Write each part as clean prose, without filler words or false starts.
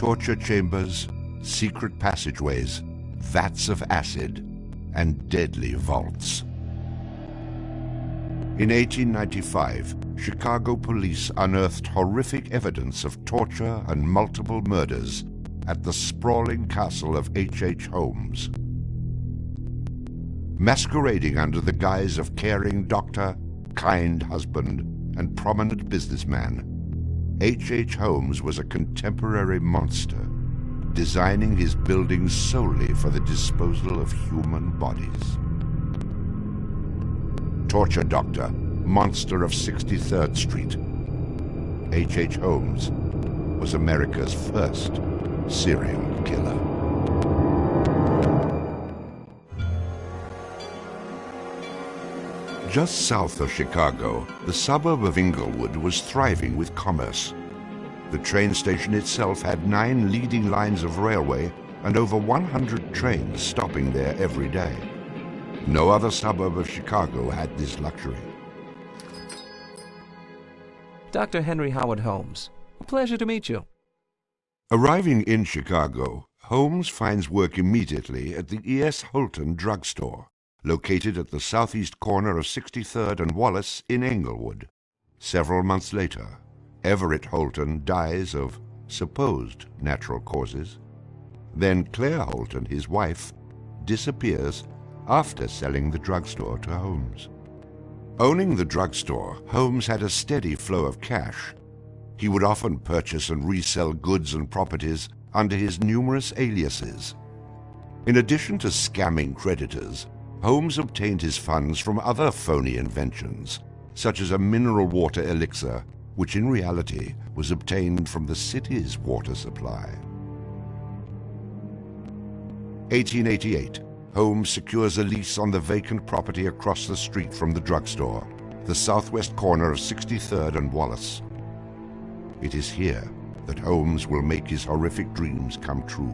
torture chambers, secret passageways, vats of acid, and deadly vaults. In 1895, Chicago police unearthed horrific evidence of torture and multiple murders at the sprawling castle of H.H. Holmes. Masquerading under the guise of caring doctor, kind husband, and prominent businessman, H.H. Holmes was a contemporary monster, designing his buildings solely for the disposal of human bodies. Torture Doctor, Monster of 63rd Street. H.H. Holmes was America's first serial killer. Just south of Chicago, the suburb of Englewood was thriving with commerce. The train station itself had 9 leading lines of railway and over 100 trains stopping there every day. No other suburb of Chicago had this luxury. Dr. Henry Howard Holmes, a pleasure to meet you. Arriving in Chicago, Holmes finds work immediately at the E.S. Holton drugstore, located at the southeast corner of 63rd and Wallace in Englewood. Several months later, Everett Holton dies of supposed natural causes. Then Claire Holton, his wife, disappears after selling the drugstore to Holmes. Owning the drugstore, Holmes had a steady flow of cash. He would often purchase and resell goods and properties under his numerous aliases. In addition to scamming creditors, Holmes obtained his funds from other phony inventions, such as a mineral water elixir, which in reality was obtained from the city's water supply. 1888, Holmes secures a lease on the vacant property across the street from the drugstore, the southwest corner of 63rd and Wallace. It is here that Holmes will make his horrific dreams come true.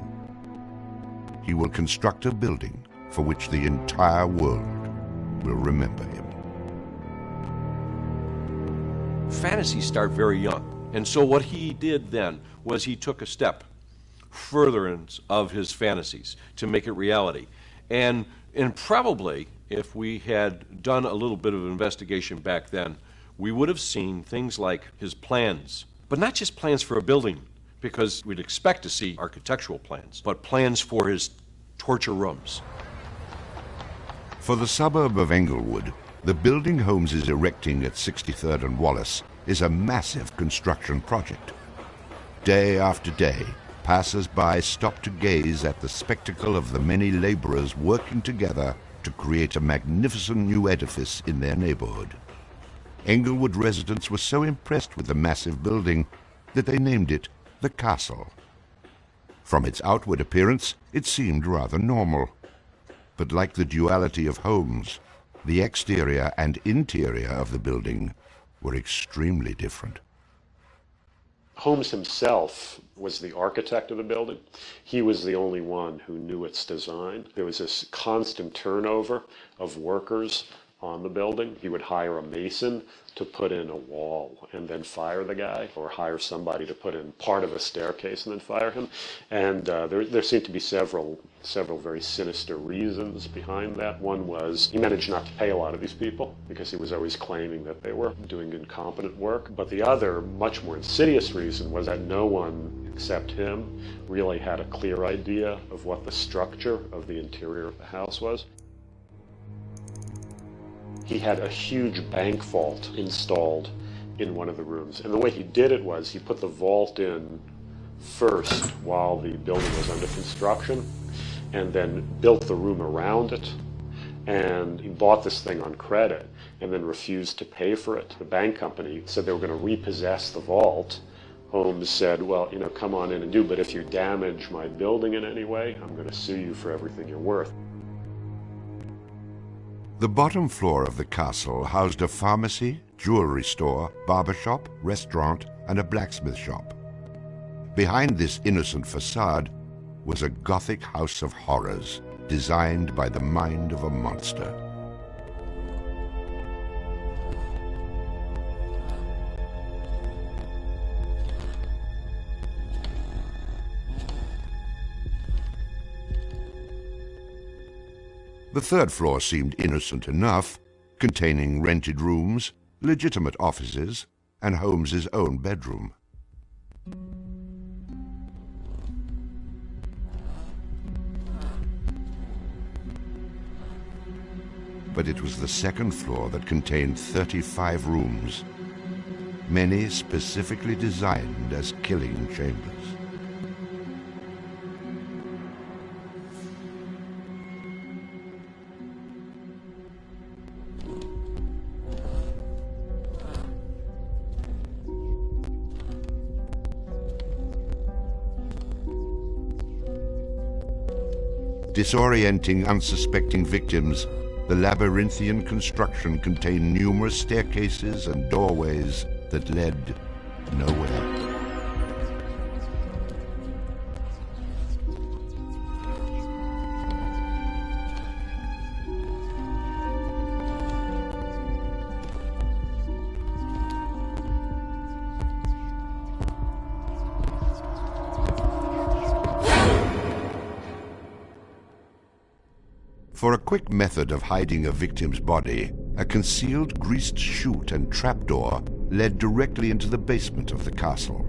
He will construct a building for which the entire world will remember him. Fantasies start very young, and so what he did then was he took a step furtherance of his fantasies to make it reality. And probably, if we had done a little bit of investigation back then, we would have seen things like his plans, but not just plans for a building, because we'd expect to see architectural plans, but plans for his torture rooms. For the suburb of Englewood, the building Holmes is erecting at 63rd and Wallace is a massive construction project. Day after day, passers-by stop to gaze at the spectacle of the many laborers working together to create a magnificent new edifice in their neighborhood. Englewood residents were so impressed with the massive building that they named it the Castle. From its outward appearance, it seemed rather normal. But like the duality of Holmes, the exterior and interior of the building were extremely different. Holmes himself was the architect of the building. He was the only one who knew its design. There was this constant turnover of workers on the building. He would hire a mason to put in a wall and then fire the guy, or hire somebody to put in part of a staircase and then fire him. And there seemed to be several very sinister reasons behind that. One was he managed not to pay a lot of these people because he was always claiming that they were doing incompetent work. But the other, much more insidious reason was that no one except him really had a clear idea of what the structure of the interior of the house was. He had a huge bank vault installed in one of the rooms. And the way he did it was he put the vault in first while the building was under construction, and then built the room around it. And he bought this thing on credit and then refused to pay for it. The bank company said they were going to repossess the vault. Holmes said, well, come on in and do, but if you damage my building in any way, I'm going to sue you for everything you're worth. The bottom floor of the castle housed a pharmacy, jewelry store, barber shop, restaurant, and a blacksmith shop. Behind this innocent facade was a Gothic house of horrors designed by the mind of a monster. The third floor seemed innocent enough, containing rented rooms, legitimate offices, and Holmes's own bedroom. But it was the second floor that contained 35 rooms, many specifically designed as killing chambers. Disorienting unsuspecting victims, the labyrinthian construction contained numerous staircases and doorways that led nowhere. For a quick method of hiding a victim's body, a concealed greased chute and trapdoor led directly into the basement of the castle.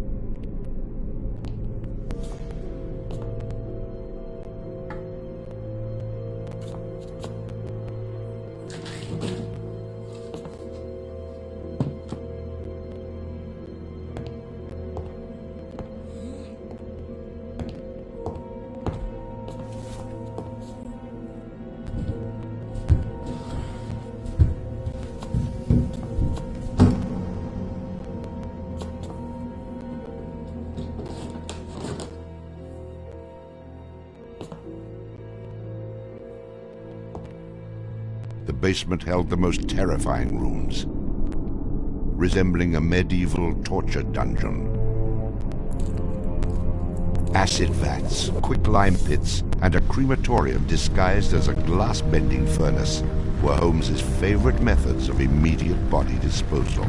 The basement held the most terrifying rooms, resembling a medieval torture dungeon. Acid vats, quicklime pits, and a crematorium disguised as a glass-bending furnace were Holmes's favorite methods of immediate body disposal.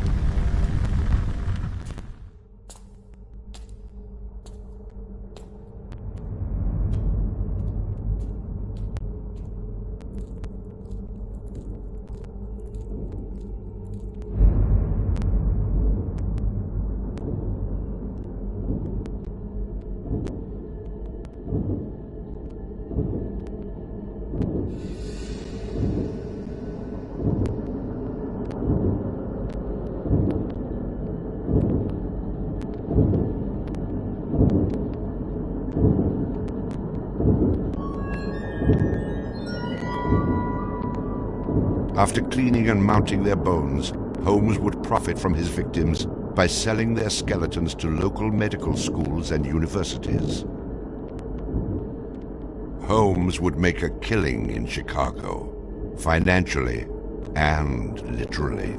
After cleaning and mounting their bones, Holmes would profit from his victims by selling their skeletons to local medical schools and universities. Holmes would make a killing in Chicago, financially and literally.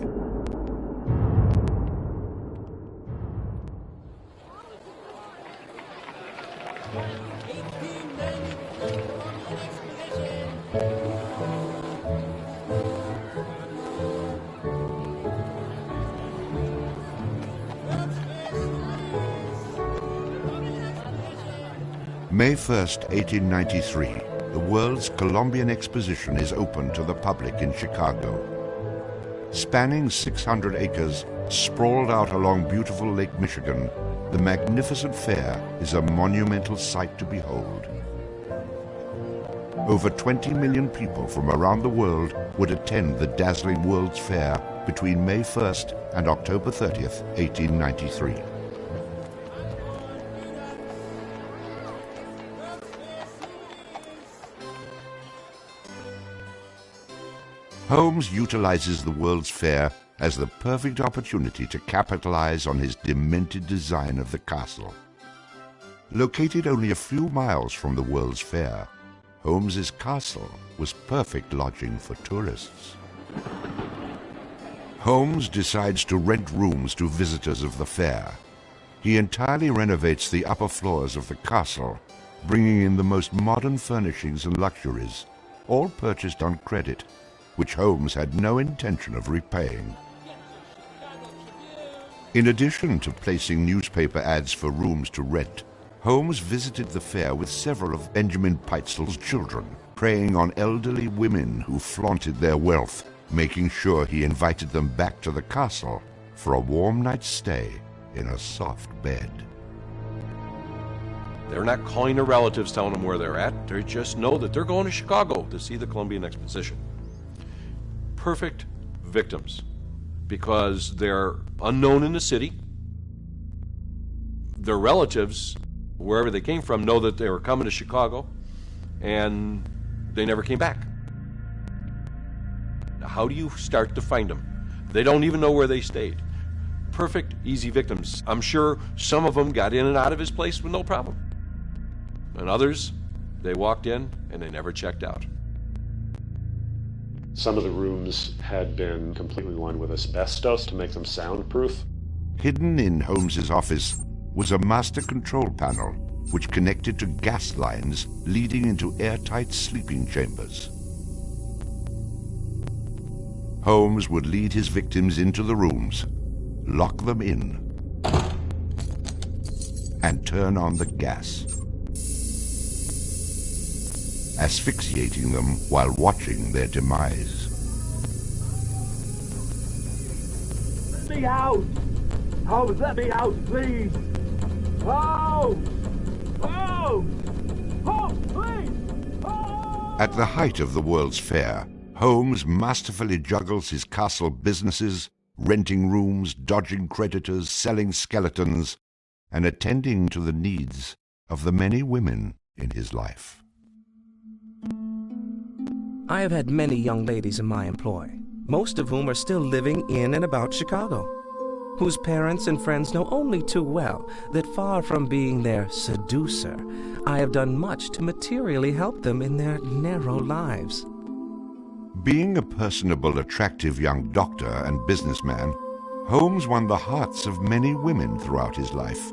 May 1st, 1893, the World's Columbian Exposition is open to the public in Chicago. Spanning 600 acres, sprawled out along beautiful Lake Michigan, the magnificent fair is a monumental sight to behold. Over 20 million people from around the world would attend the dazzling World's Fair between May 1st and October 30th, 1893. Holmes utilizes the World's Fair as the perfect opportunity to capitalize on his demented design of the castle. Located only a few miles from the World's Fair, Holmes's castle was perfect lodging for tourists. Holmes decides to rent rooms to visitors of the fair. He entirely renovates the upper floors of the castle, bringing in the most modern furnishings and luxuries, all purchased on credit, which Holmes had no intention of repaying. In addition to placing newspaper ads for rooms to rent, Holmes visited the fair with several of Benjamin Pitezel's children, preying on elderly women who flaunted their wealth, making sure he invited them back to the castle for a warm night's stay in a soft bed. They're not calling their relatives, telling them where they're at. They just know that they're going to Chicago to see the Columbian Exposition. Perfect victims, because they're unknown in the city. Their relatives, wherever they came from, know that they were coming to Chicago, and they never came back. Now, how do you start to find them? They don't even know where they stayed. Perfect, easy victims. I'm sure some of them got in and out of his place with no problem. And others, they walked in and they never checked out. Some of the rooms had been completely lined with asbestos to make them soundproof. Hidden in Holmes's office was a master control panel which connected to gas lines leading into airtight sleeping chambers. Holmes would lead his victims into the rooms, lock them in, and turn on the gas, asphyxiating them while watching their demise. Let me out! Holmes, let me out, please! Holmes! Holmes! Holmes, please! Holmes! At the height of the World's Fair, Holmes masterfully juggles his castle businesses, renting rooms, dodging creditors, selling skeletons, and attending to the needs of the many women in his life. I have had many young ladies in my employ, most of whom are still living in and about Chicago, whose parents and friends know only too well that far from being their seducer, I have done much to materially help them in their narrow lives. Being a personable, attractive young doctor and businessman, Holmes won the hearts of many women throughout his life.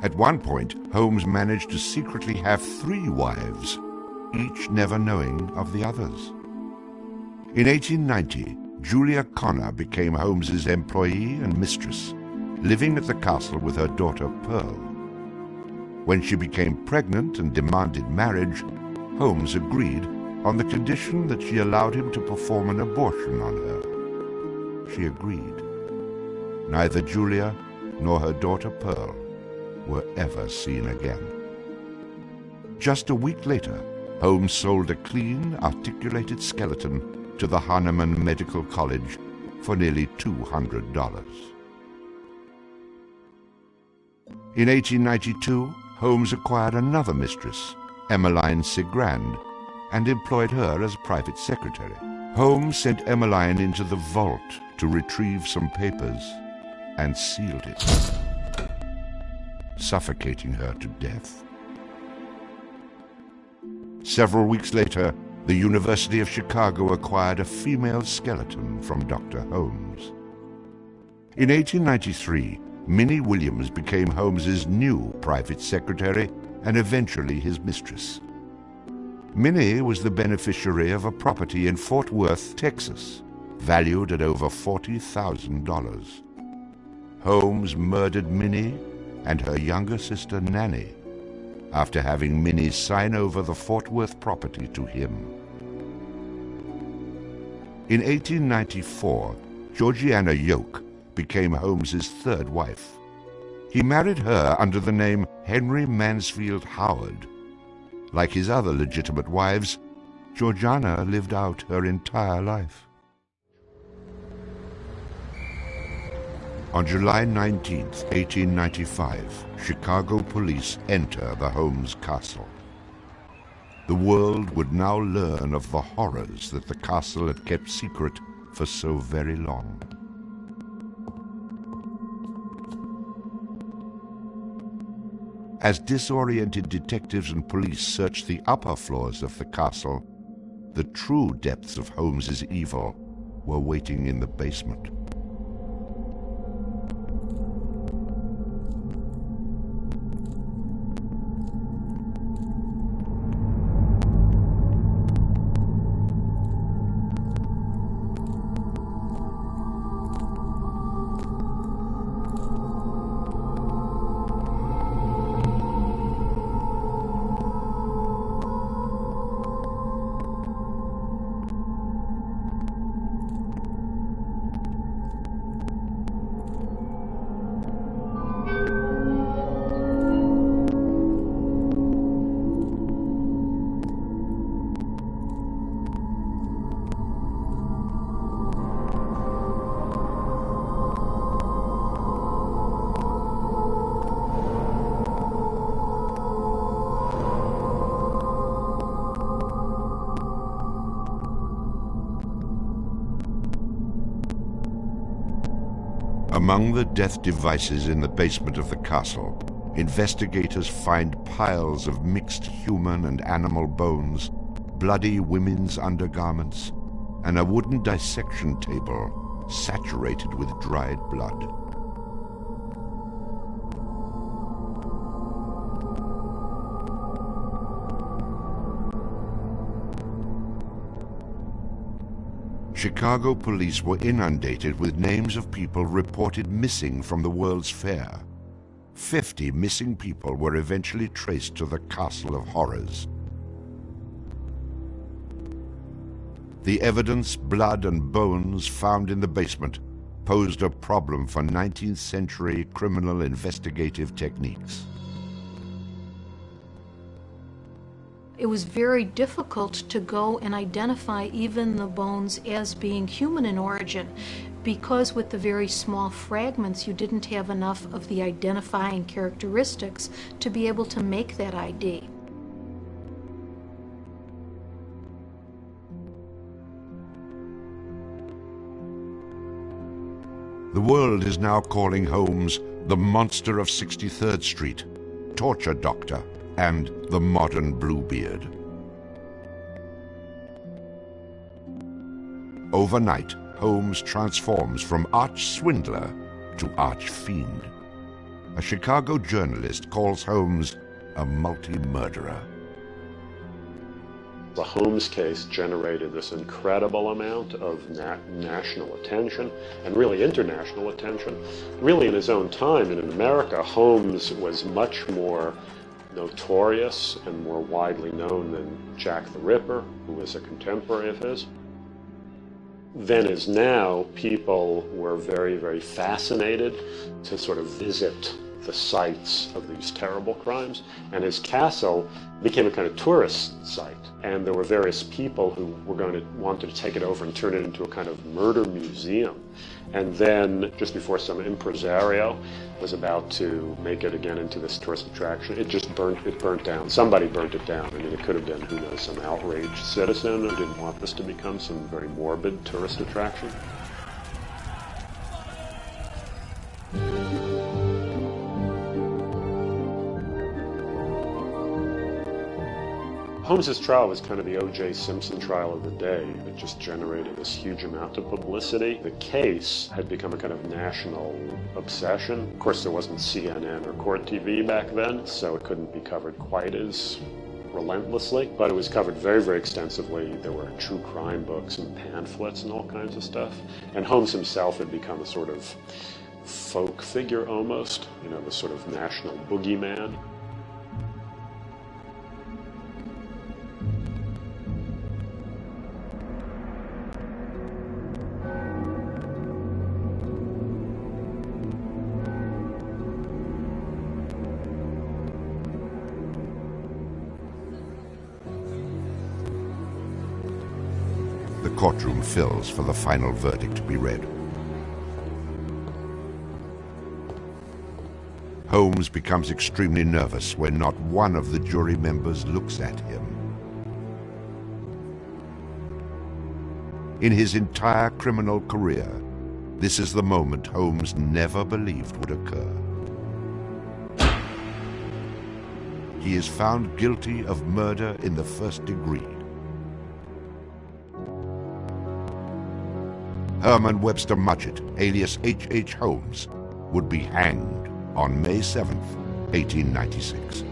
At one point, Holmes managed to secretly have 3 wives, each never knowing of the others. In 1890, Julia Connor became Holmes's employee and mistress, living at the castle with her daughter Pearl. When she became pregnant and demanded marriage, Holmes agreed on the condition that she allowed him to perform an abortion on her. She agreed. Neither Julia nor her daughter Pearl were ever seen again. Just a week later, Holmes sold a clean, articulated skeleton to the Hahnemann Medical College for nearly $200. In 1892, Holmes acquired another mistress, Emmeline Cigrand, and employed her as private secretary. Holmes sent Emmeline into the vault to retrieve some papers and sealed it, suffocating her to death. Several weeks later, the University of Chicago acquired a female skeleton from Dr. Holmes. In 1893, Minnie Williams became Holmes's new private secretary and eventually his mistress. Minnie was the beneficiary of a property in Fort Worth, Texas, valued at over $40,000. Holmes murdered Minnie and her younger sister Nanny after having Minnie sign over the Fort Worth property to him. In 1894, Georgiana Yoke became Holmes's 3rd wife. He married her under the name Henry Mansfield Howard. Like his other legitimate wives, Georgiana lived out her entire life. On July 19, 1895, Chicago police enter the Holmes castle. The world would now learn of the horrors that the castle had kept secret for so very long. As disoriented detectives and police searched the upper floors of the castle, the true depths of Holmes's evil were waiting in the basement. Among the death devices in the basement of the castle, investigators find piles of mixed human and animal bones, bloody women's undergarments, and a wooden dissection table saturated with dried blood. Chicago police were inundated with names of people reported missing from the World's Fair. 50 missing people were eventually traced to the Castle of Horrors. The evidence, blood and bones found in the basement posed a problem for 19th century criminal investigative techniques. It was very difficult to go and identify even the bones as being human in origin, because with the very small fragments you didn't have enough of the identifying characteristics to be able to make that ID. The world is now calling Holmes the Monster of 63rd Street, Torture Doctor, and the Modern Bluebeard. Overnight, Holmes transforms from arch-swindler to arch-fiend. A Chicago journalist calls Holmes a multi-murderer. The Holmes case generated this incredible amount of national attention and really international attention. Really in his own time and in America, Holmes was much more notorious and more widely known than Jack the Ripper, who was a contemporary of his. Then as now, people were very, very fascinated to sort of visit the sites of these terrible crimes, and his castle became a kind of tourist site, and there were various people who wanted to take it over and turn it into a kind of murder museum. And then just before some impresario was about to make it again into this tourist attraction, it burnt down. Somebody burnt it down. I mean, it could have been, who knows, some outraged citizen who didn't want this to become some very morbid tourist attraction. Holmes's trial was kind of the O.J. Simpson trial of the day. It just generated this huge amount of publicity. The case had become a kind of national obsession. Of course, there wasn't CNN or Court TV back then, so it couldn't be covered quite as relentlessly, but it was covered very, very extensively. There were true crime books and pamphlets and all kinds of stuff. And Holmes himself had become a sort of folk figure almost, you know, the sort of national boogeyman. The courtroom fills for the final verdict to be read. Holmes becomes extremely nervous when not one of the jury members looks at him. In his entire criminal career, this is the moment Holmes never believed would occur. He is found guilty of murder in the first degree. Herman Webster Mudgett, alias H.H. Holmes, would be hanged on May 7th, 1896.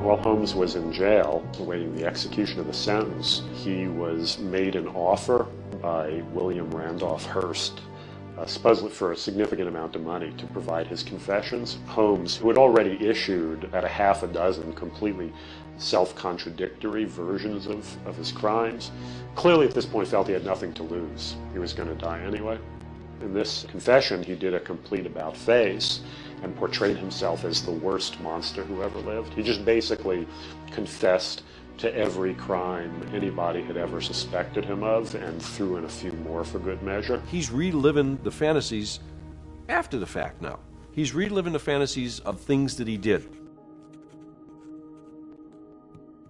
While Holmes was in jail, awaiting the execution of the sentence, he was made an offer by William Randolph Hearst, supposedly for a significant amount of money, to provide his confessions. Holmes, who had already issued about a half a dozen completely self-contradictory versions of his crimes, clearly at this point felt he had nothing to lose. He was going to die anyway. In this confession, he did a complete about-face, and portrayed himself as the worst monster who ever lived. He just basically confessed to every crime anybody had ever suspected him of and threw in a few more for good measure. He's reliving the fantasies after the fact now. He's reliving the fantasies of things that he did.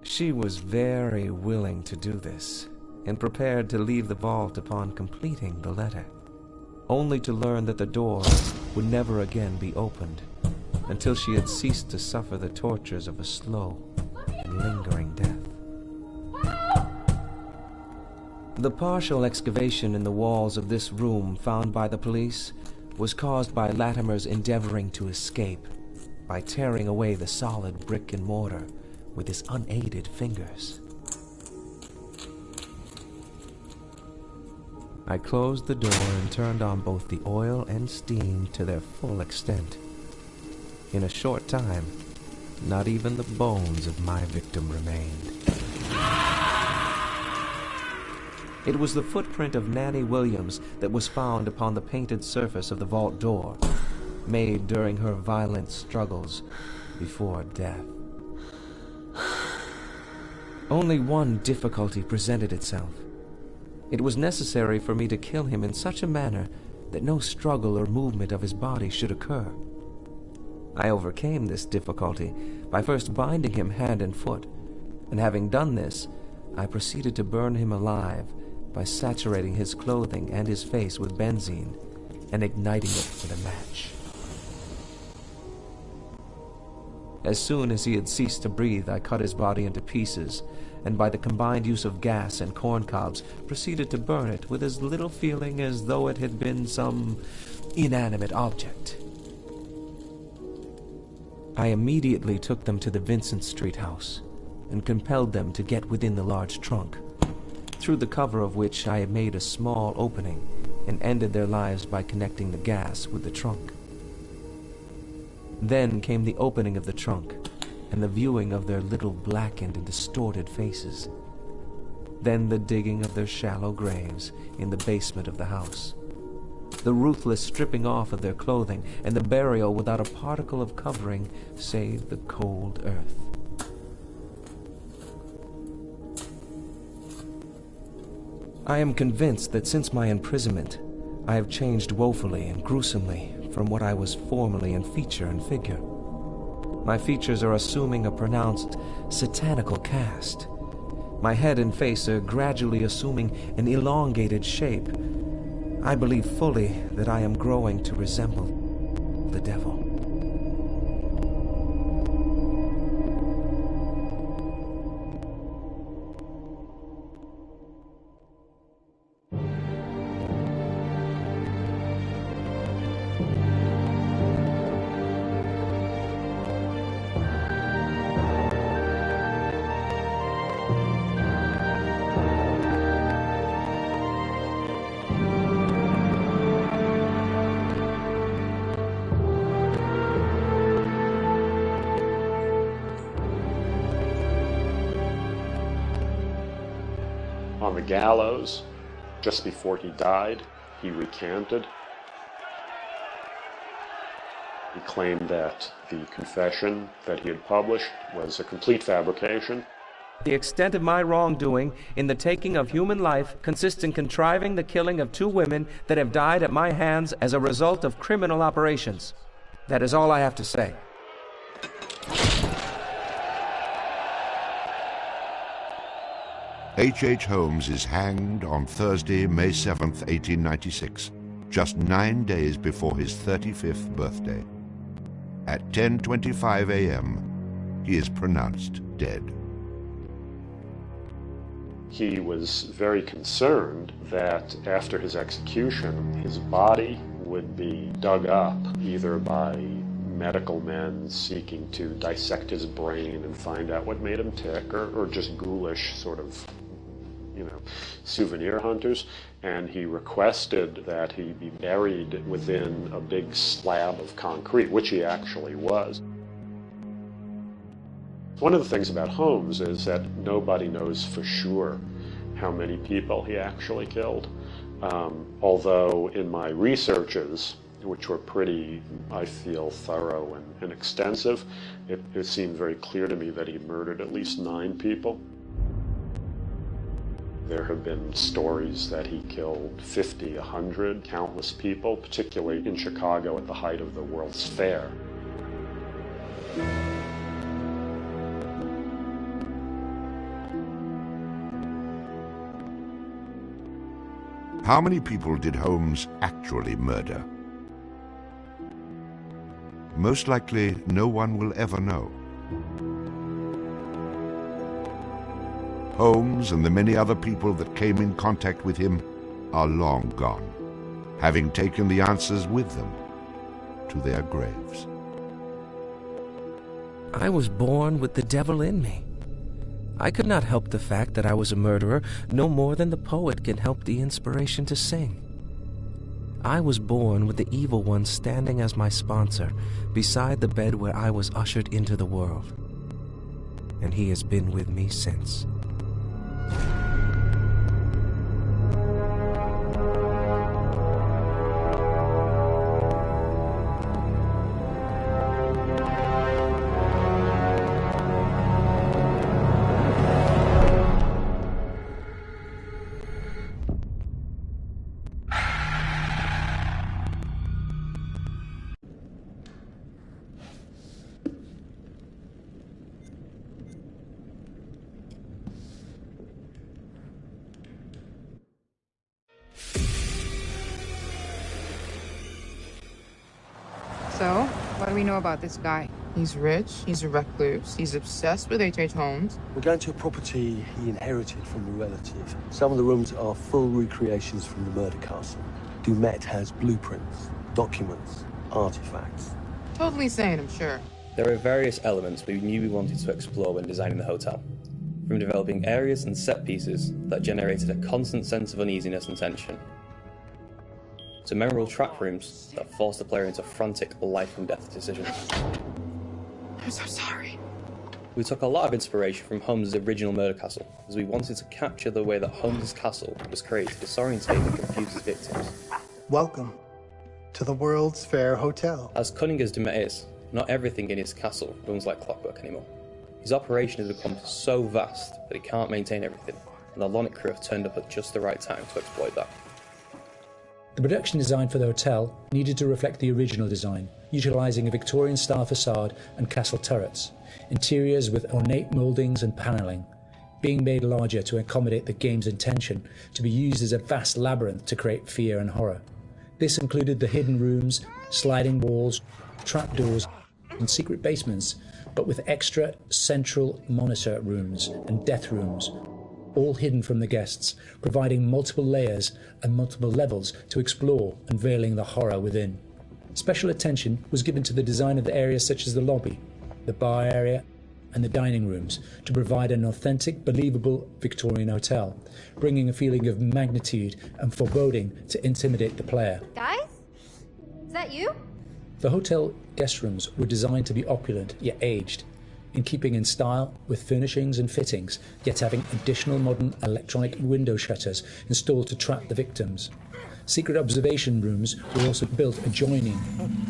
She was very willing to do this, and prepared to leave the vault upon completing the letter, only to learn that the door would never again be opened until she had ceased to suffer the tortures of a slow and lingering death. The partial excavation in the walls of this room found by the police was caused by Latimer's endeavoring to escape by tearing away the solid brick and mortar with his unaided fingers. I closed the door and turned on both the oil and steam to their full extent. In a short time, not even the bones of my victim remained. It was the footprint of Nanny Williams that was found upon the painted surface of the vault door, made during her violent struggles before death. Only one difficulty presented itself. It was necessary for me to kill him in such a manner that no struggle or movement of his body should occur. I overcame this difficulty by first binding him hand and foot, and having done this, I proceeded to burn him alive by saturating his clothing and his face with benzene and igniting it with a match. As soon as he had ceased to breathe, I cut his body into pieces, and by the combined use of gas and corn cobs, proceeded to burn it with as little feeling as though it had been some inanimate object. I immediately took them to the Vincent Street house, and compelled them to get within the large trunk, through the cover of which I had made a small opening, and ended their lives by connecting the gas with the trunk. Then came the opening of the trunk, and the viewing of their little blackened and distorted faces. Then the digging of their shallow graves in the basement of the house. The ruthless stripping off of their clothing, and the burial without a particle of covering save the cold earth. I am convinced that since my imprisonment, I have changed woefully and gruesomely from what I was formerly in feature and figure. My features are assuming a pronounced satanical cast. My head and face are gradually assuming an elongated shape. I believe fully that I am growing to resemble the devil. On the gallows, just before he died, he recanted. He claimed that the confession that he had published was a complete fabrication. The extent of my wrongdoing in the taking of human life consists in contriving the killing of 2 women that have died at my hands as a result of criminal operations. That is all I have to say. H.H. Holmes is hanged on Thursday, May 7th, 1896, just 9 days before his 35th birthday. At 10:25 a.m., he is pronounced dead. He was very concerned that after his execution, his body would be dug up either by medical men seeking to dissect his brain and find out what made him tick, or just ghoulish sort of, souvenir hunters, and he requested that he be buried within a big slab of concrete, which he actually was. One of the things about Holmes is that nobody knows for sure how many people he actually killed, although in my researches which were pretty, I feel, thorough and extensive. It seemed very clear to me that he murdered at least 9 people. There have been stories that he killed 50, 100, countless people, particularly in Chicago at the height of the World's Fair. How many people did Holmes actually murder? Most likely, no one will ever know. Holmes and the many other people that came in contact with him are long gone, having taken the answers with them to their graves. I was born with the devil in me. I could not help the fact that I was a murderer no more than the poet can help the inspiration to sing. I was born with the evil one standing as my sponsor beside the bed where I was ushered into the world. And he has been with me since. So, what do we know about this guy? He's rich, he's a recluse, he's obsessed with H.H. Holmes. We're going to a property he inherited from a relative. Some of the rooms are full recreations from the murder castle. Dumet has blueprints, documents, artifacts. Totally sane, I'm sure. There are various elements we knew we wanted to explore when designing the hotel. From developing areas and set pieces that generated a constant sense of uneasiness and tension, to memorable trap rooms that forced the player into frantic life and death decisions. I'm so sorry. We took a lot of inspiration from Holmes' original murder castle, as we wanted to capture the way that Holmes' castle was created to disorientate and confuse his victims. Welcome to the World's Fair Hotel. As cunning as Dumet is, not everything in his castle runs like clockwork anymore. His operation has become so vast that he can't maintain everything, and the Lonnet crew have turned up at just the right time to exploit that. The production design for the hotel needed to reflect the original design, utilising a Victorian-style facade and castle turrets, interiors with ornate mouldings and panelling, being made larger to accommodate the game's intention to be used as a vast labyrinth to create fear and horror. This included the hidden rooms, sliding walls, trapdoors, and secret basements, but with extra central monitor rooms and death rooms, all hidden from the guests, providing multiple layers and multiple levels to explore, unveiling the horror within. Special attention was given to the design of the areas such as the lobby, the bar area, and the dining rooms to provide an authentic, believable Victorian hotel, bringing a feeling of magnitude and foreboding to intimidate the player. Guys? Is that you? The hotel guest rooms were designed to be opulent yet aged, in keeping in style with furnishings and fittings, yet having additional modern electronic window shutters installed to trap the victims. Secret observation rooms were also built adjoining,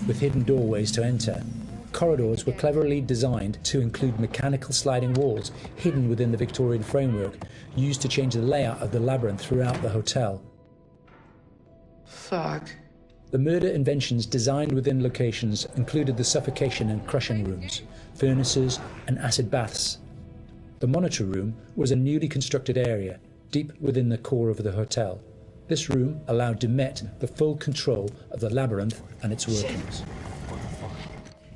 with hidden doorways to enter. Corridors were cleverly designed to include mechanical sliding walls hidden within the Victorian framework, used to change the layout of the labyrinth throughout the hotel. Fuck. The murder inventions designed within locations included the suffocation and crushing rooms, furnaces, and acid baths. The monitor room was a newly constructed area, deep within the core of the hotel. This room allowed Dumet the full control of the labyrinth and its workings.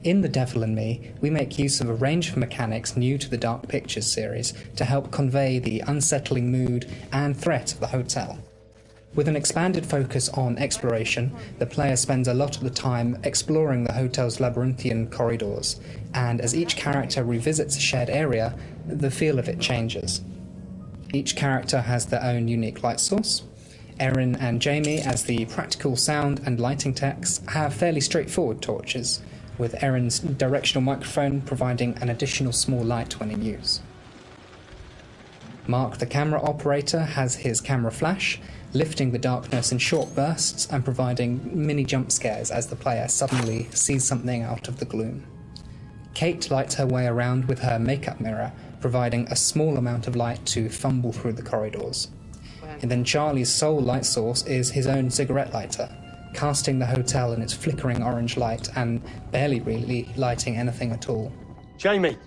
In The Devil and Me, we make use of a range of mechanics new to the Dark Pictures series to help convey the unsettling mood and threat of the hotel. With an expanded focus on exploration, the player spends a lot of the time exploring the hotel's labyrinthian corridors, and as each character revisits a shared area, the feel of it changes. Each character has their own unique light source. Erin and Jamie, as the practical sound and lighting techs, have fairly straightforward torches, with Erin's directional microphone providing an additional small light when in use. Mark, the camera operator, has his camera flash, lifting the darkness in short bursts and providing mini jump scares as the player suddenly sees something out of the gloom. Kate lights her way around with her makeup mirror, providing a small amount of light to fumble through the corridors. And then Charlie's sole light source is his own cigarette lighter, casting the hotel in its flickering orange light and barely really lighting anything at all. Jamie!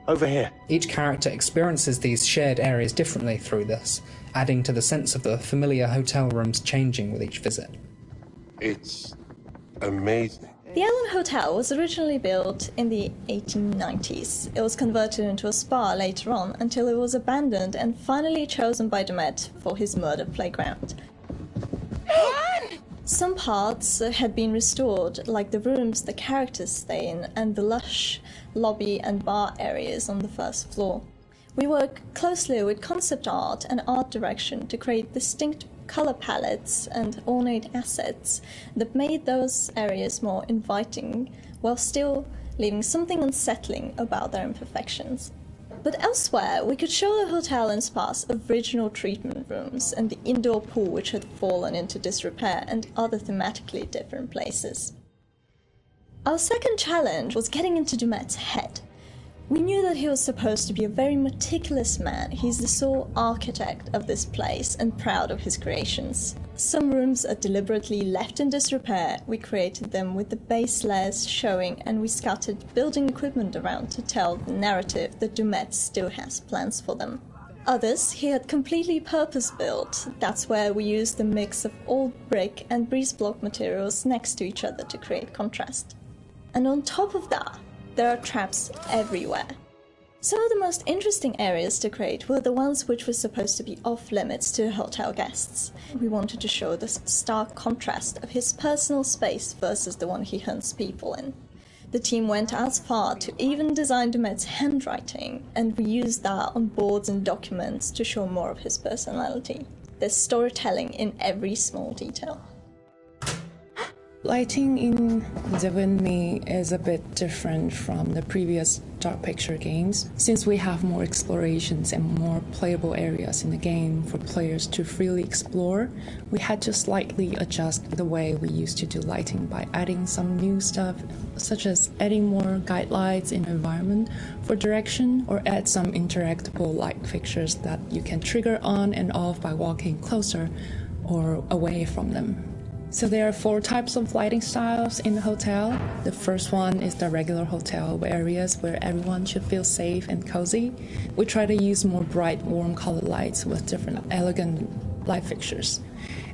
Over here. Each character experiences these shared areas differently through this, adding to the sense of the familiar hotel rooms changing with each visit. It's amazing. The Allen Hotel was originally built in the 1890s. It was converted into a spa later on until it was abandoned and finally chosen by Dumet for his murder playground. Some parts had been restored, like the rooms the characters stay in and the lush lobby and bar areas on the first floor. We work closely with concept art and art direction to create distinct color palettes and ornate assets that made those areas more inviting while still leaving something unsettling about their imperfections. But elsewhere, we could show the hotel and spa's original treatment rooms and the indoor pool which had fallen into disrepair and other thematically different places. Our second challenge was getting into Dumet's head. We knew that he was supposed to be a very meticulous man. He's the sole architect of this place and proud of his creations. Some rooms are deliberately left in disrepair. We created them with the base layers showing, and we scattered building equipment around to tell the narrative that Dumet still has plans for them. Others he had completely purpose-built. That's where we used the mix of old brick and breeze block materials next to each other to create contrast. And on top of that, there are traps everywhere. Some of the most interesting areas to create were the ones which were supposed to be off-limits to hotel guests. We wanted to show the stark contrast of his personal space versus the one he hunts people in. The team went as far to even design Dumet's handwriting, and we used that on boards and documents to show more of his personality. There's storytelling in every small detail. Lighting in Devil in Me is a bit different from the previous Dark Picture games, since we have more explorations and more playable areas in the game for players to freely explore. We had to slightly adjust the way we used to do lighting by adding some new stuff, such as adding more guide lights in the environment for direction, or add some interactable light fixtures that you can trigger on and off by walking closer or away from them. So there are 4 types of lighting styles in the hotel. The first one is the regular hotel areas where everyone should feel safe and cozy. We try to use more bright, warm colored lights with different elegant light fixtures.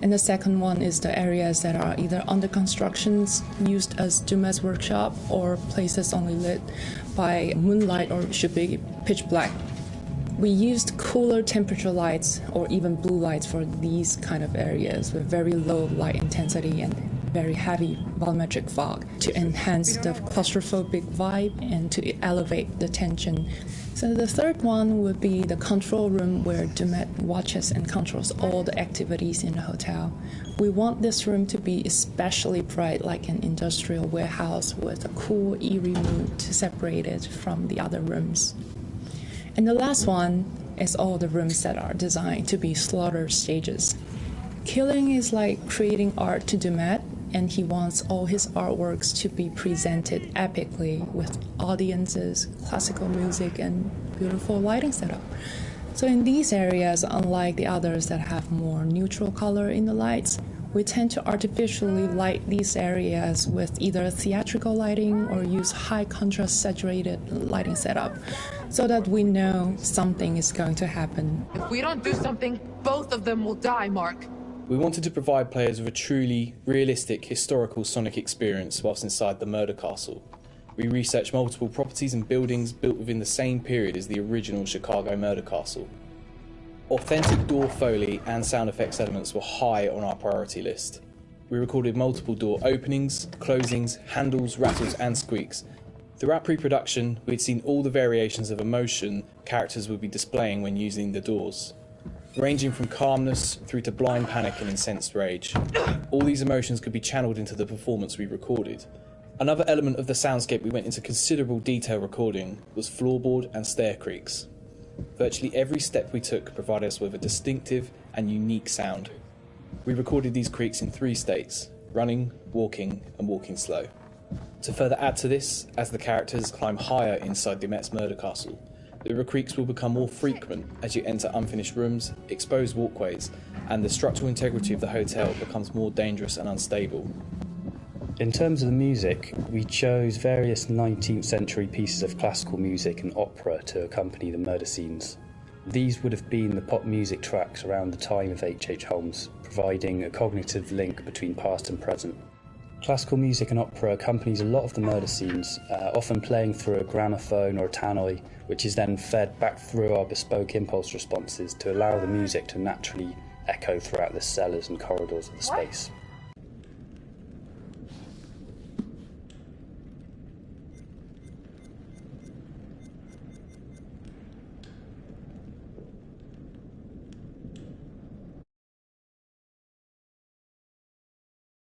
And the second one is the areas that are either under constructions, used as Dumet's workshop, or places only lit by moonlight or should be pitch black. We used cooler temperature lights or even blue lights for these kind of areas with very low light intensity and very heavy volumetric fog to enhance the claustrophobic vibe and to elevate the tension. So the third one would be the control room where Dumet watches and controls all the activities in the hotel. We want this room to be especially bright, like an industrial warehouse with a cool, eerie mood to separate it from the other rooms. And the last one is all the rooms that are designed to be slaughter stages. Killing is like creating art to Dumet, and he wants all his artworks to be presented epically with audiences, classical music, and beautiful lighting setup. So in these areas, unlike the others that have more neutral color in the lights, we tend to artificially light these areas with either theatrical lighting or use high contrast saturated lighting setup so that we know something is going to happen. If we don't do something, both of them will die, Mark. We wanted to provide players with a truly realistic historical Sonic experience whilst inside the murder castle. We researched multiple properties and buildings built within the same period as the original Chicago murder castle. Authentic door foley and sound effects elements were high on our priority list. We recorded multiple door openings, closings, handles, rattles and squeaks. Throughout pre-production, we had seen all the variations of emotion characters would be displaying when using the doors, ranging from calmness through to blind panic and incensed rage. All these emotions could be channeled into the performance we recorded. Another element of the soundscape we went into considerable detail recording was floorboard and stair creaks. Virtually every step we took provided us with a distinctive and unique sound. We recorded these creaks in 3 states: running, walking, and walking slow. To further add to this, as the characters climb higher inside the Met's murder castle, the recreaks will become more frequent as you enter unfinished rooms, exposed walkways, and the structural integrity of the hotel becomes more dangerous and unstable. In terms of the music, we chose various 19th century pieces of classical music and opera to accompany the murder scenes. These would have been the pop music tracks around the time of H.H. Holmes, providing a cognitive link between past and present. Classical music and opera accompanies a lot of the murder scenes, often playing through a gramophone or a tannoy, which is then fed back through our bespoke impulse responses to allow the music to naturally echo throughout the cellars and corridors of the space.